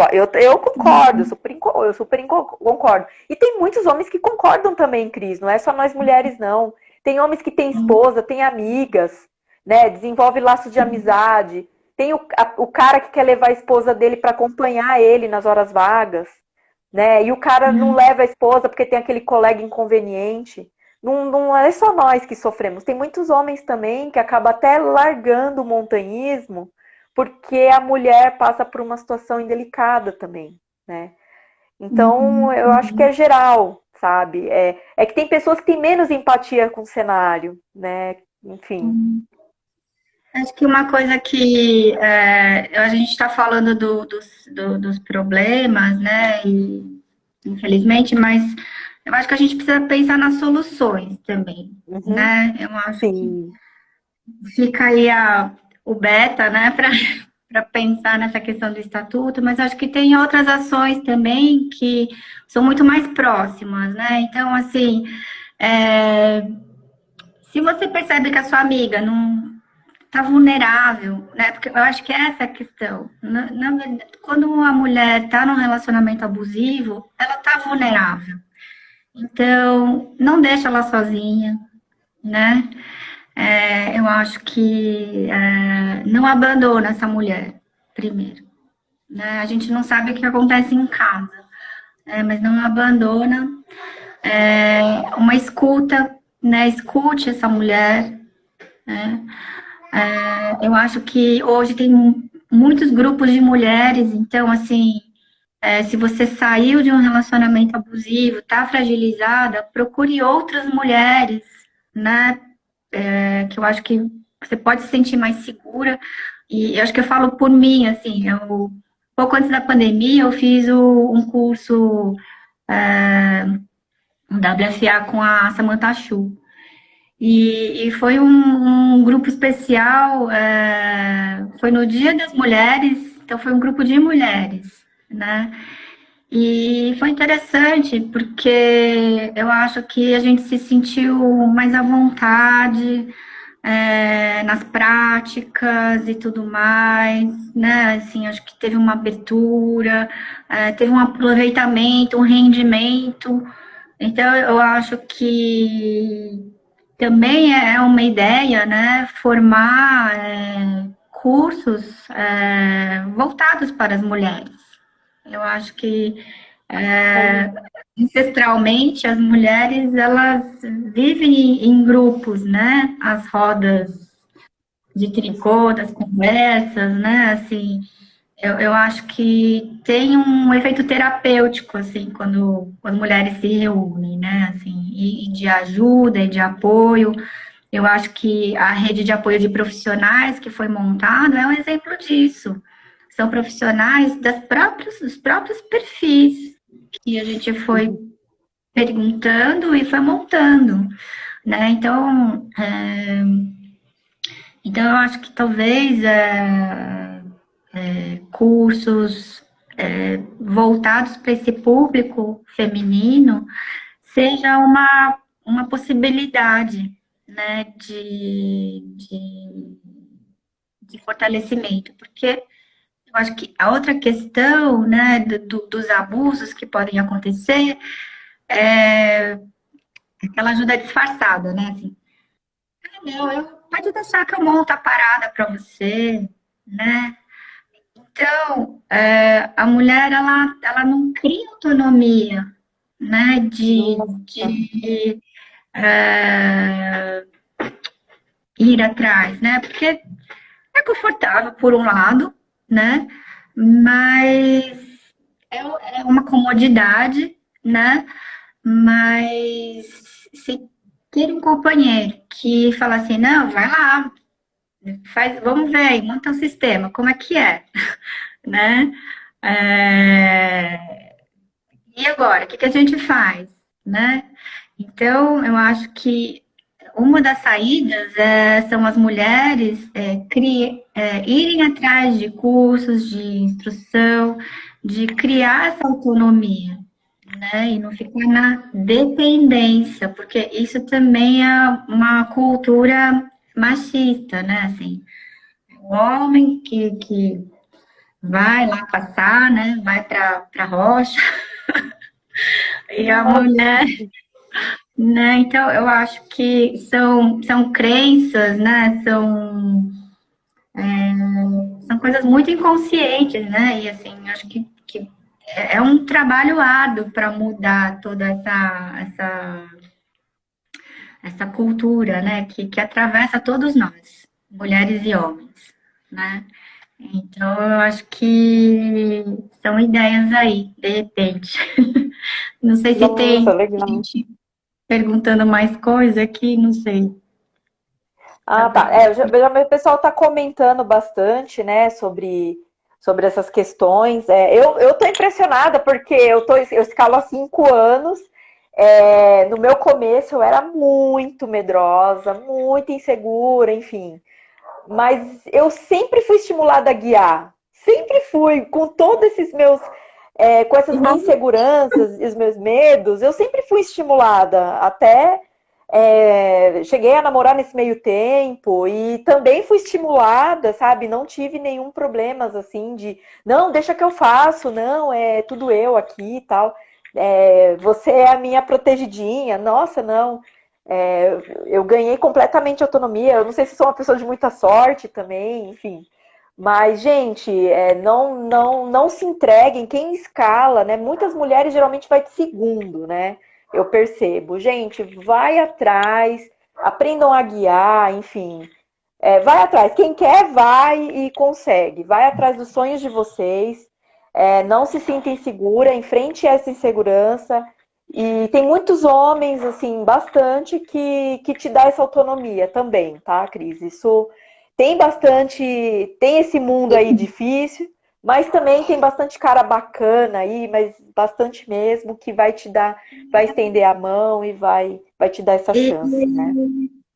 concordo, eu super concordo. E tem muitos homens que concordam também, Cris. Não é só nós mulheres, não. Tem homens que têm esposa, têm amigas, né? Desenvolve laços de amizade. Tem o cara que quer levar a esposa dele para acompanhar ele nas horas vagas, né? E o cara não leva a esposa porque tem aquele colega inconveniente. Não é só nós que sofremos. Tem muitos homens também que acabam até largando o montanhismo porque a mulher passa por uma situação indelicada também, né? Então, eu acho que é geral, sabe? É que tem pessoas que têm menos empatia com o cenário, né? Enfim. Acho que uma coisa que a gente está falando dos problemas, né? E, infelizmente, mas eu acho que a gente precisa pensar nas soluções também, né? Eu acho Sim. que fica aí o beta, né? Para pensar nessa questão do estatuto, mas acho que tem outras ações também que são muito mais próximas, né? Então, assim, se você percebe que a sua amiga não está vulnerável, né? Porque eu acho que essa é a questão. Quando uma mulher está num relacionamento abusivo, ela está vulnerável. Então, não deixa ela sozinha, né? Eu acho que não abandona essa mulher, primeiro. Né? A gente não sabe o que acontece em casa, mas não abandona. Uma escuta, né? Escute essa mulher, né? Eu acho que hoje tem muitos grupos de mulheres, então, assim, se você saiu de um relacionamento abusivo, está fragilizada, procure outras mulheres, né? Que eu acho que você pode se sentir mais segura. E eu acho que eu falo por mim, assim, pouco antes da pandemia, eu fiz um curso um WFA com a Samantha Chu. E foi um grupo especial, foi no Dia das Mulheres, então foi um grupo de mulheres, né? E foi interessante, porque eu acho que a gente se sentiu mais à vontade nas práticas e tudo mais, né? Assim, acho que teve uma abertura, teve um aproveitamento, um rendimento. Então, eu acho que também é uma ideia, né? Formar cursos voltados para as mulheres. Eu acho que ancestralmente as mulheres elas vivem em grupos, né? As rodas de tricô, das conversas, né? Assim, eu acho que tem um efeito terapêutico, assim, quando as mulheres se reúnem, né? Assim, e de ajuda e de apoio. Eu acho que a rede de apoio de profissionais que foi montada é um exemplo disso. São profissionais dos próprios perfis que a gente foi perguntando e foi montando, né? Então eu acho que talvez cursos voltados para esse público feminino seja uma possibilidade, né, de fortalecimento, porque eu acho que a outra questão, né, dos abusos que podem acontecer é aquela ajuda disfarçada, né, assim, pode deixar que eu monto a parada para você, né, Então, a mulher, ela não cria autonomia, né, Nossa. é, ir atrás, né, porque é confortável, por um lado, né, mas é uma comodidade, né, mas se ter um companheiro que fala assim, não, vai lá, vamos ver aí, monta um sistema, como é que é, né? É, e agora, o que que a gente faz, né? Então, eu acho que uma das saídas são as mulheres irem atrás de cursos de instrução, de criar essa autonomia, né? E não ficar na dependência, porque isso também é uma cultura machista, né? Assim, o homem que vai lá passar, né? Vai para a rocha, e a mulher, né? Então, eu acho que são crenças, né? São coisas muito inconscientes, né? E assim, acho que é um trabalho árduo para mudar toda essa cultura, né? Que atravessa todos nós, mulheres e homens, né? Então, eu acho que são ideias aí, de repente. Não sei se Nossa, tem legal. gente perguntando mais coisa aqui, não sei. Ah, Tá. tá. O pessoal está comentando bastante, né, sobre essas questões. Eu tô impressionada porque eu escalo há 5 anos. No meu começo eu era muito medrosa, muito insegura, enfim. Mas eu sempre fui estimulada a guiar. Sempre fui, com todos esses com essas minhas inseguranças e os meus medos, eu sempre fui estimulada. Até cheguei a namorar nesse meio tempo e também fui estimulada, sabe? Não tive nenhum problema assim de, não, deixa que eu faço, não, é tudo eu aqui e tal. Você é a minha protegidinha. Nossa, não. Eu ganhei completamente autonomia. Eu não sei se sou uma pessoa de muita sorte também, enfim. Mas, gente, não se entreguem. Quem escala, né? Muitas mulheres geralmente vai de segundo, né? Eu percebo. Gente, vai atrás, aprendam a guiar, enfim. Vai atrás. Quem quer, vai e consegue. Vai atrás dos sonhos de vocês. Não se sinta insegura, enfrente essa insegurança. E tem muitos homens, assim, bastante, que te dá essa autonomia também, tá, Cris? Isso tem bastante. Tem esse mundo aí difícil, mas também tem bastante cara bacana aí, mas bastante mesmo, que vai te dar, vai estender a mão e vai te dar essa E, chance, né?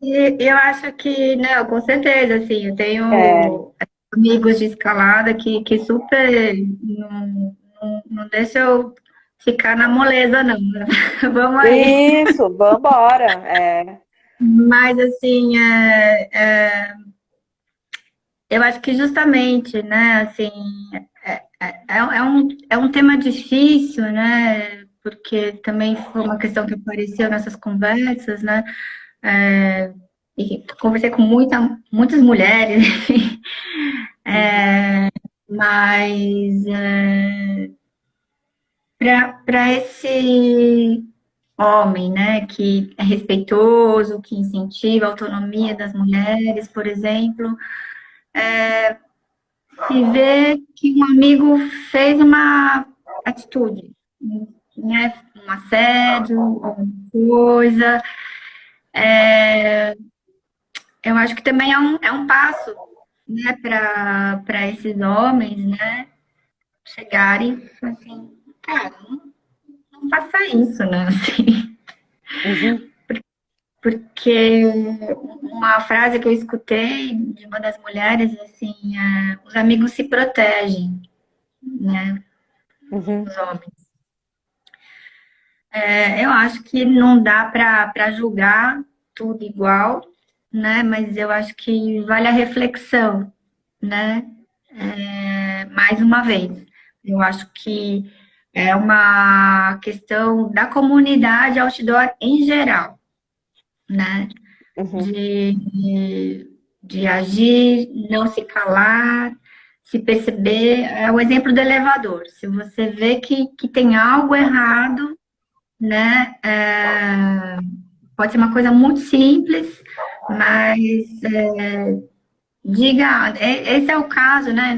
e eu acho que, não, com certeza, assim, eu É, tenho amigos de escalada que super não deixa eu ficar na moleza, não. Vamos aí. isso, vambora. Mas, assim, eu acho que justamente, né, assim, é um tema difícil, né, porque também foi uma questão que apareceu nessas conversas, né, é, e conversei com muitas mulheres, mas para esse homem, né, que é respeitoso, que incentiva a autonomia das mulheres, por exemplo, se vê que um amigo fez uma atitude, né, um assédio, alguma coisa, eu acho que também é um passo, né, para esses homens, né, chegarem e falar assim, cara, não faça isso, né, assim, uhum, porque uma frase que eu escutei de uma das mulheres, assim, os amigos se protegem, né, uhum, os homens. Eu acho que não dá para julgar tudo igual, né? Mas eu acho que vale a reflexão, né? Mais uma vez, eu acho que é uma questão da comunidade outdoor em geral, né? uhum. De agir, não se calar, se perceber, é o exemplo do elevador. Se você vê que tem algo errado, né, pode ser uma coisa muito simples, mas diga, esse é o caso, né?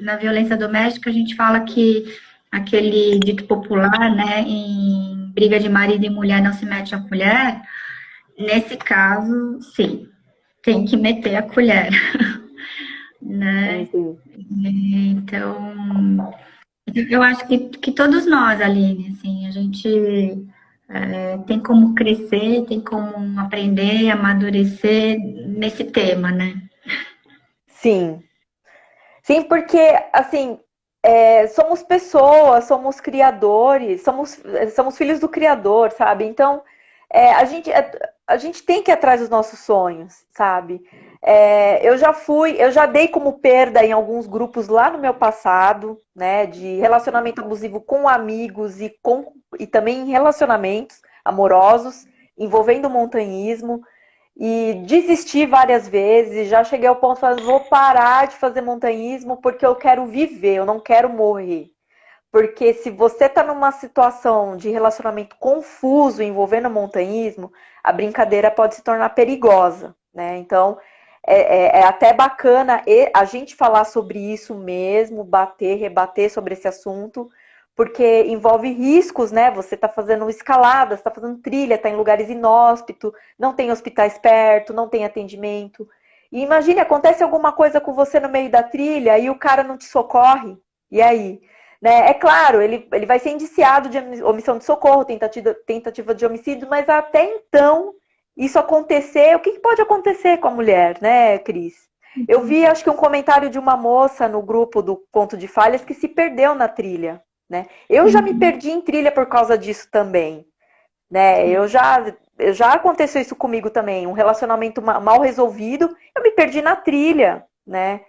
Na violência doméstica, a gente fala que aquele dito popular, né? Em briga de marido e mulher não se mete a colher. Nesse caso, sim, tem que meter a colher, né? Sim. Então, eu acho que todos nós, Aline, assim, a gente tem como crescer, tem como aprender, amadurecer nesse tema, né? Sim. Sim, porque, assim, somos pessoas, somos criadores, somos filhos do Criador, sabe? Então, a gente tem que ir atrás dos nossos sonhos, sabe? Eu já dei como perda em alguns grupos lá no meu passado, né? De relacionamento abusivo com amigos e também em relacionamentos amorosos, envolvendo montanhismo. E desisti várias vezes, já cheguei ao ponto de falar, vou parar de fazer montanhismo porque eu quero viver, eu não quero morrer. Porque se você está numa situação de relacionamento confuso envolvendo montanhismo, a brincadeira pode se tornar perigosa, né? Então, é até bacana a gente falar sobre isso mesmo, bater, rebater sobre esse assunto, porque envolve riscos, né? Você está fazendo escalada, está fazendo trilha, está em lugares inóspitos, não tem hospitais perto, não tem atendimento. E imagine, acontece alguma coisa com você no meio da trilha e o cara não te socorre. E aí? Né? É claro, ele vai ser indiciado de omissão de socorro, tentativa de homicídio, mas até então, isso acontecer, o que pode acontecer com a mulher, né, Cris? Eu vi, acho que um comentário de uma moça no grupo do Conto de Falhas que se perdeu na trilha, né? Eu já me perdi em trilha por causa disso também, né? Já aconteceu isso comigo também, um relacionamento mal resolvido, eu me perdi na trilha, né?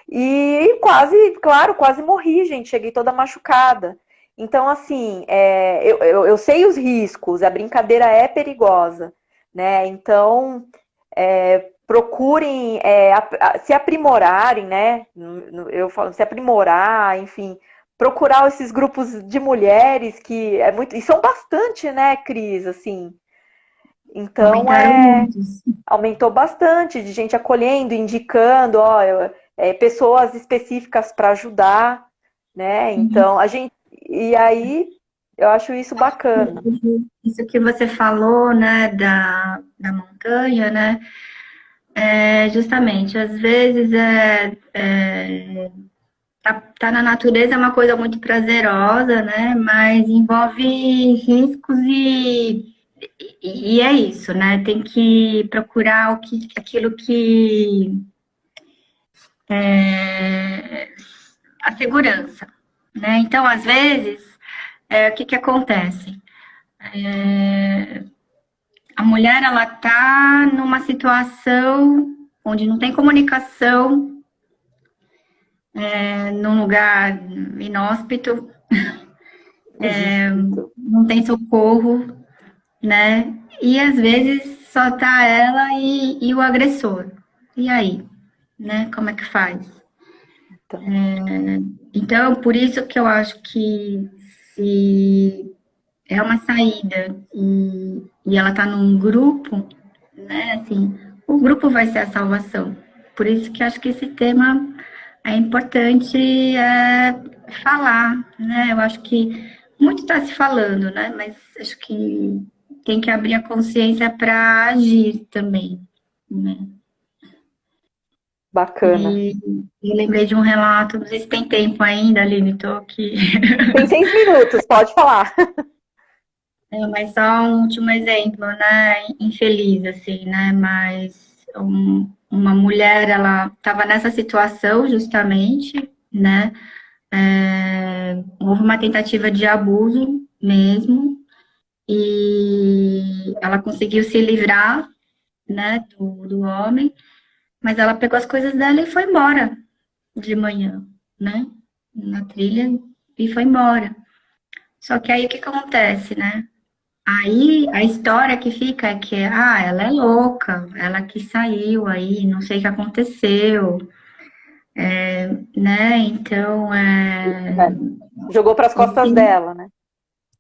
E quase morri, gente. Cheguei toda machucada. Então, assim, eu sei os riscos, a brincadeira é perigosa, né? Então, procurem se aprimorarem, né? Eu falo, se aprimorar, enfim, procurar esses grupos de mulheres que é muito. E são bastante, né, Cris? Assim. Então, Aumentaram muitos. aumentou bastante de gente acolhendo, indicando, ó, pessoas específicas para ajudar, né? Então, e aí eu acho isso bacana. Isso que você falou, né, da montanha, né, justamente, às vezes tá na natureza é uma coisa muito prazerosa, né, mas envolve riscos e é isso, né, tem que procurar aquilo que a segurança, né, então, às vezes, o que acontece? A mulher, ela tá numa situação onde não tem comunicação, num lugar inóspito, não tem socorro, né? E às vezes só tá ela e o agressor. E aí, né? Como é que faz? Então, por isso que eu acho que se é uma saída e ela tá num grupo, né? Assim, o grupo vai ser a salvação. Por isso que acho que esse tema é importante falar, né? Eu acho que muito está se falando, né? Mas acho que tem que abrir a consciência para agir também, né? Bacana. E eu lembrei de um relato, não sei se tem tempo ainda, Aline, tô aqui. Tem 6 minutos, pode falar. Mas só um último exemplo, né? Infeliz, assim, né? Mas uma mulher, ela estava nessa situação justamente, né? Houve uma tentativa de abuso mesmo, e ela conseguiu se livrar, né, do homem, mas ela pegou as coisas dela e foi embora de manhã, né? Na trilha e foi embora. Só que aí o que acontece, né? Aí a história que fica é que, ela é louca, ela que saiu aí, não sei o que aconteceu. né? Então, Jogou para as costas dela, né?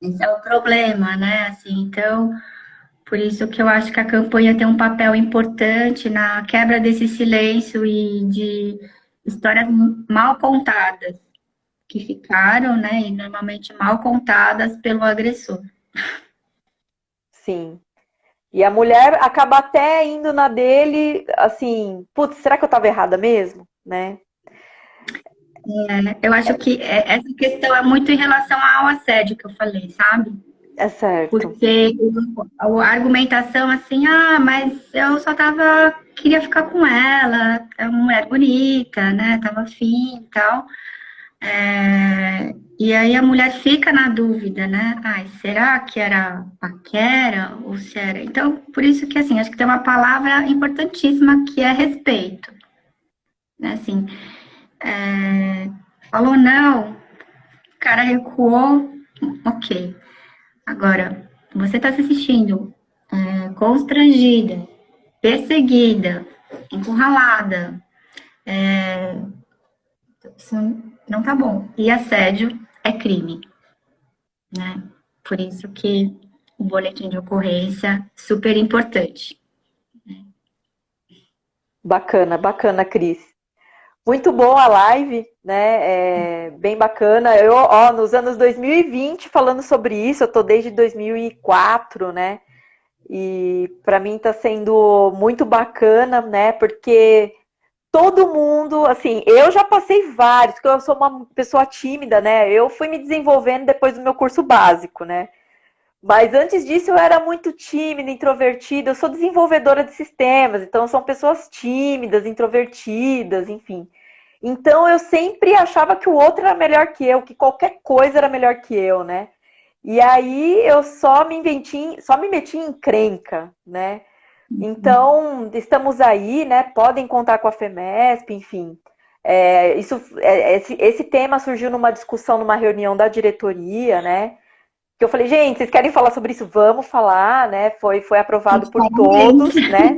esse é o problema, né? Assim, então, por isso que eu acho que a campanha tem um papel importante na quebra desse silêncio e de histórias mal contadas, que ficaram, né? E normalmente mal contadas pelo agressor. Sim. E a mulher acaba até indo na dele, assim, putz, será que eu estava errada mesmo? Né? Eu acho que essa questão é muito em relação ao assédio que eu falei, sabe? É certo. Porque a argumentação assim, mas eu só queria ficar com ela, é uma mulher bonita, né? Tava afim e tal. E aí a mulher fica na dúvida, né? Ai, será que era paquera ou se era? Então, por isso que assim, acho que tem uma palavra importantíssima que é respeito, né? Assim, falou não, o cara recuou, ok. Agora, você está se assistindo constrangida, perseguida, encurralada, isso não tá bom. E assédio é crime, né? Por isso que o boletim de ocorrência é super importante. Bacana, bacana, Cris. Muito boa a live, né? Bem bacana. Eu, nos anos 2020 falando sobre isso, eu tô desde 2004, né? E para mim está sendo muito bacana, né? Porque todo mundo, assim, eu já passei vários, porque eu sou uma pessoa tímida, né? Eu fui me desenvolvendo depois do meu curso básico, né? Mas antes disso eu era muito tímida, introvertida. Eu sou desenvolvedora de sistemas, então são pessoas tímidas, introvertidas, enfim. Então eu sempre achava que o outro era melhor que eu, que qualquer coisa era melhor que eu, né? E aí eu só me meti em encrenca, né? Então, estamos aí, né? Podem contar com a FEMESP, enfim. Esse tema surgiu numa discussão, numa reunião da diretoria, né? Que eu falei, gente, vocês querem falar sobre isso? Vamos falar, né? Foi aprovado por todos, né?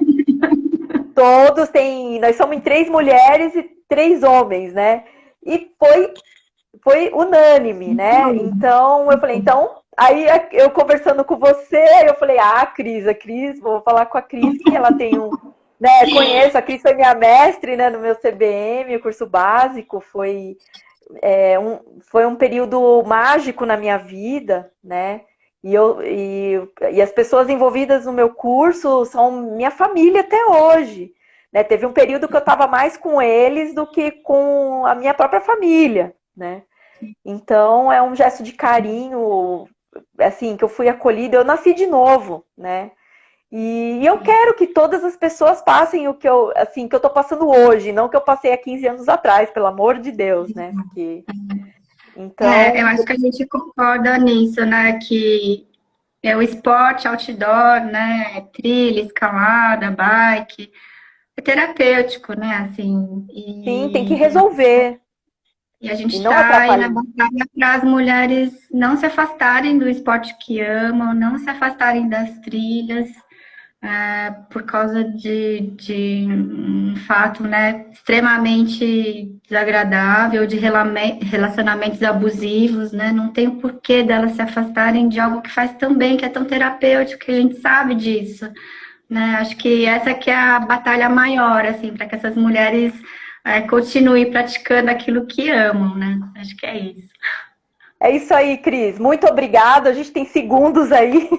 Todos têm. Nós somos em 3 mulheres e 3 homens, né? E foi unânime, né? Então, eu falei, então, aí eu conversando com você, eu falei, a Cris, vou falar com a Cris, que ela tem né, conheço, a Cris foi minha mestre, né, no meu CBM, o curso básico, foi um período mágico na minha vida, né? E as pessoas envolvidas no meu curso são minha família até hoje. Né? Teve um período que eu estava mais com eles do que com a minha própria família, né? Então é um gesto de carinho, assim, que eu fui acolhida, eu nasci de novo, né? E eu quero que todas as pessoas passem o que que eu tô passando hoje, não que eu passei há 15 anos atrás, pelo amor de Deus, né? Então, Eu acho que a gente concorda nisso, né? Que é o esporte outdoor, né? Trilha, escalada, bike, é terapêutico, né? Assim, sim, tem que resolver. E a gente E não está aí na atrapalhar. batalha para as mulheres não se afastarem do esporte que amam, não se afastarem das trilhas, por causa de um fato, né, extremamente desagradável, de relacionamentos abusivos, né? Não tem o porquê delas se afastarem de algo que faz tão bem, que é tão terapêutico, que a gente sabe disso, né? Acho que essa que é a batalha maior, assim, para que essas mulheres continuem praticando aquilo que amam, né? Acho que é isso. É isso aí, Cris. Muito obrigada. A gente tem segundos aí.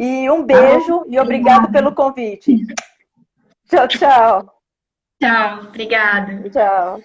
E um beijo e obrigado pelo convite. Tchau, tchau. Tchau, obrigada. Tchau.